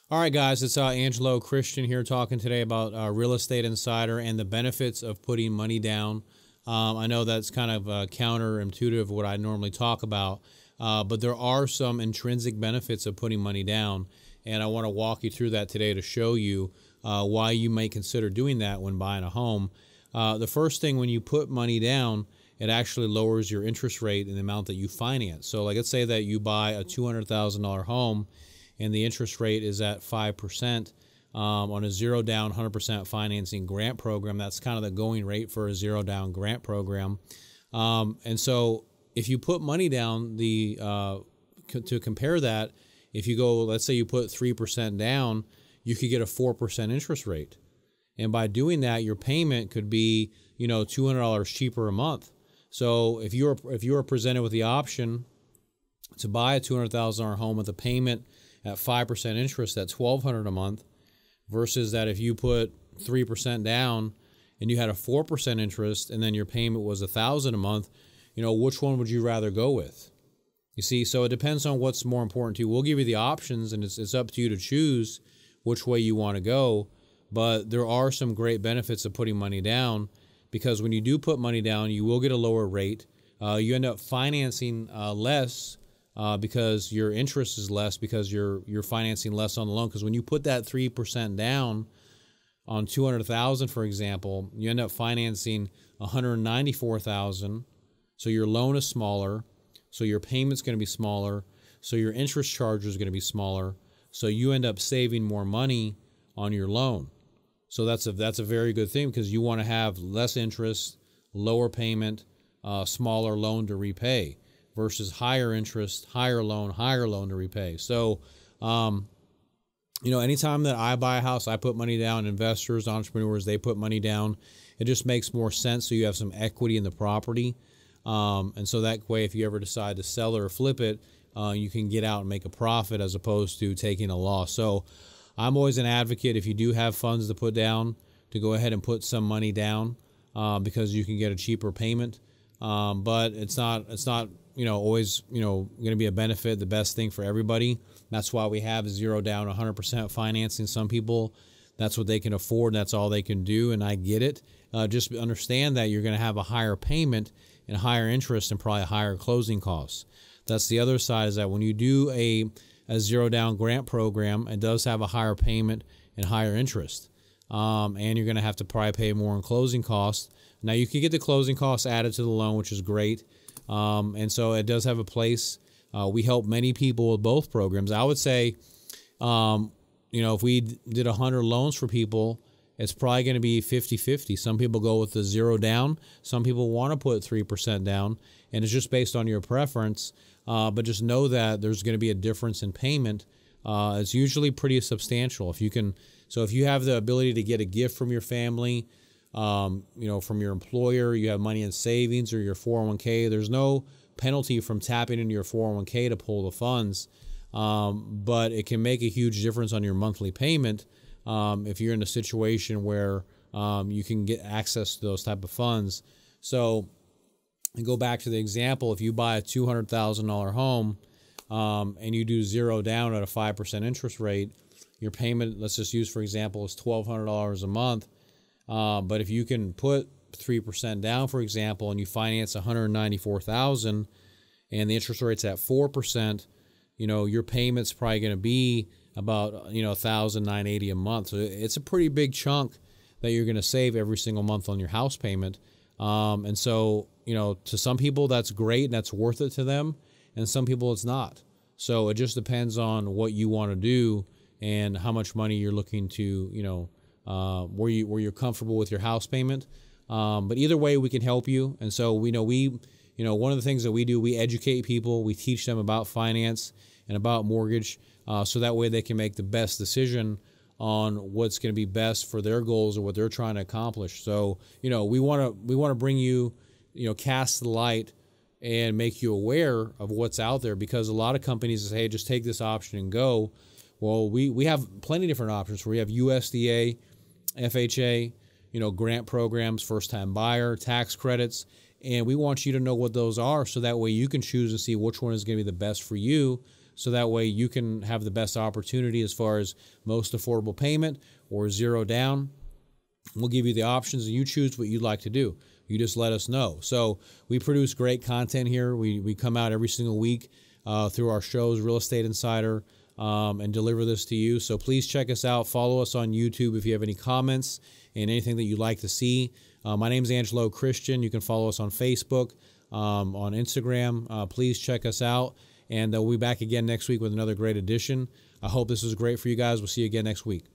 All right, guys, it's Angelo Christian here talking today about Real Estate Insider and the benefits of putting money down. I know that's kind of counterintuitive what I normally talk about, but there are some intrinsic benefits of putting money down, and I want to walk you through that today to show you why you may consider doing that when buying a home. The first thing, when you put money down, it actually lowers your interest rate in the amount that you finance. So like, let's say that you buy a $200,000 home and the interest rate is at 5% on a zero down 100% financing grant program. That's kind of the going rate for a zero down grant program. And so if you put money down, to compare that, if you go, let's say you put 3% down, you could get a 4% interest rate. And by doing that, your payment could be, $200 cheaper a month. So if you were presented with the option to buy a $200,000 home with a payment at 5% interest, that's $1,200 a month, versus that if you put 3% down and you had a 4% interest and then your payment was $1,000 a month, which one would you rather go with? You see, so it depends on what's more important to you. We'll give you the options, and it's up to you to choose which way you want to go. But there are some great benefits of putting money down, because when you do put money down, you will get a lower rate. You end up financing less because your interest is less, because you're financing less on the loan. Because when you put that 3% down on $200,000, for example, you end up financing $194,000. So your loan is smaller, so your payment's going to be smaller, so your interest charge is going to be smaller. So you end up saving more money on your loan. So that's a very good thing, because you want to have less interest, lower payment, smaller loan to repay, versus higher interest, higher loan to repay. So, anytime that I buy a house, I put money down. Investors, entrepreneurs, they put money down. It just makes more sense, so you have some equity in the property. And so that way, if you ever decide to sell it or flip it, you can get out and make a profit as opposed to taking a loss. So I'm always an advocate, if you do have funds to put down, to go ahead and put some money down, because you can get a cheaper payment. But it's not always going to be a benefit, the best thing for everybody. That's why we have zero down 100% financing. Some people, that's what they can afford, and that's all they can do, and I get it. Just understand that you're going to have a higher payment and higher interest and probably higher closing costs. That's the other side, is that when you do a zero down grant program, it does have a higher payment and higher interest. And you're going to have to probably pay more in closing costs. Now, you can get the closing costs added to the loan, which is great. And so it does have a place. We help many people with both programs. I would say, if we did 100 loans for people, it's probably going to be 50-50. Some people go with the zero down. Some people want to put 3% down, and it's just based on your preference. But just know that there's going to be a difference in payment. It's usually pretty substantial. If you have the ability to get a gift from your family, from your employer, you have money in savings or your 401k, there's no penalty from tapping into your 401k to pull the funds. But it can make a huge difference on your monthly payment if you're in a situation where you can get access to those type of funds. So, and go back to the example, if you buy a $200,000 home and you do zero down at a 5% interest rate, your payment, let's just use for example, is $1,200 a month. But if you can put 3% down, for example, and you finance $194,000 and the interest rate's at 4%, your payment's probably going to be about $1,980 a month. So it's a pretty big chunk that you're going to save every single month on your house payment. And so, to some people that's great and that's worth it to them, and some people it's not. So it just depends on what you want to do and how much money you're looking to, where you're comfortable with your house payment. But either way, we can help you. And so one of the things that we do, we educate people, we teach them about finance and about mortgage, so that way they can make the best decision on what's going to be best for their goals or what they're trying to accomplish. So, we want to bring you, cast the light and make you aware of what's out there, because a lot of companies say, hey, just take this option and go. Well, we have plenty of different options. We have USDA, FHA, grant programs, first-time buyer, tax credits, and we want you to know what those are, so that way you can choose and see which one is going to be the best for you, so that way you can have the best opportunity as far as most affordable payment or zero down. We'll give you the options and you choose what you'd like to do. You just let us know. So we produce great content here. We come out every single week through our shows, Real Estate Insider, and deliver this to you. So please check us out. Follow us on YouTube if you have any comments and anything that you'd like to see. My name's Angelo Christian. You can follow us on Facebook, on Instagram. Please check us out. And we'll be back again next week with another great edition. I hope this was great for you guys. We'll see you again next week.